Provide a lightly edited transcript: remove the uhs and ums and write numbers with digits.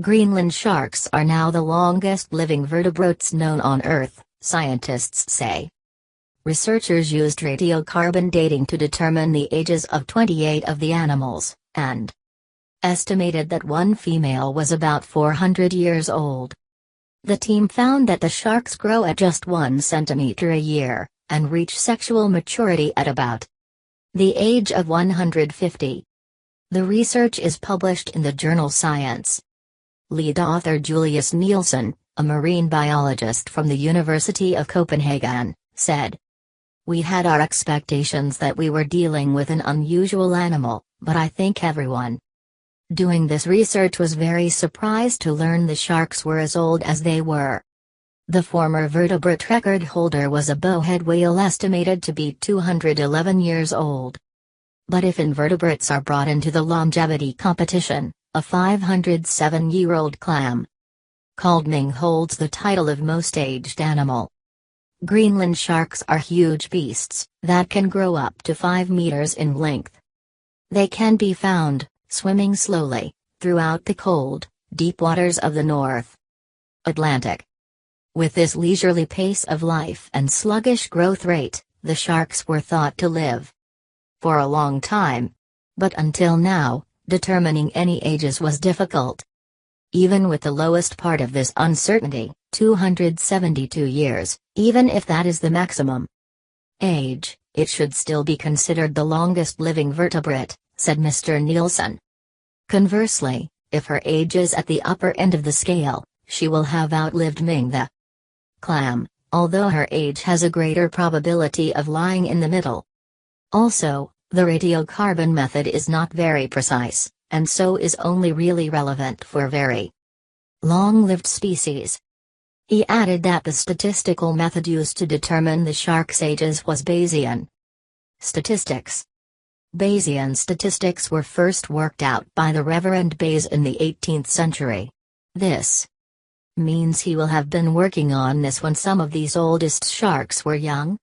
Greenland sharks are now the longest living vertebrates known on Earth, scientists say. Researchers used radiocarbon dating to determine the ages of 28 of the animals, and estimated that one female was about 400 years old. The team found that the sharks grow at just 1 centimeter a year, and reach sexual maturity at about the age of 150. The research is published in the journal Science. Lead author Julius Nielsen, a marine biologist from the University of Copenhagen, said, "We had our expectations that we were dealing with an unusual animal, but I think everyone doing this research was very surprised to learn the sharks were as old as they were." The former vertebrate record holder was a bowhead whale estimated to be 211 years old. But if invertebrates are brought into the longevity competition, a 507-year-old clam called Ming holds the title of most aged animal. Greenland sharks are huge beasts that can grow up to 5 meters in length. They can be found swimming slowly throughout the cold, deep waters of the North Atlantic. With this leisurely pace of life and sluggish growth rate, the sharks were thought to live for a long time. But until now, determining any ages was difficult. Even with the lowest part of this uncertainty, 272 years, even if that is the maximum age, it should still be considered the longest living vertebrate, said Mr. Nielsen. Conversely, if her age is at the upper end of the scale, she will have outlived Ming the clam, although her age has a greater probability of lying in the middle. Also, the radiocarbon method is not very precise, and so is only really relevant for very long-lived species. He added that the statistical method used to determine the sharks' ages was Bayesian statistics. Bayesian statistics were first worked out by the Reverend Bayes in the 18th century. This means he will have been working on this when some of these oldest sharks were young.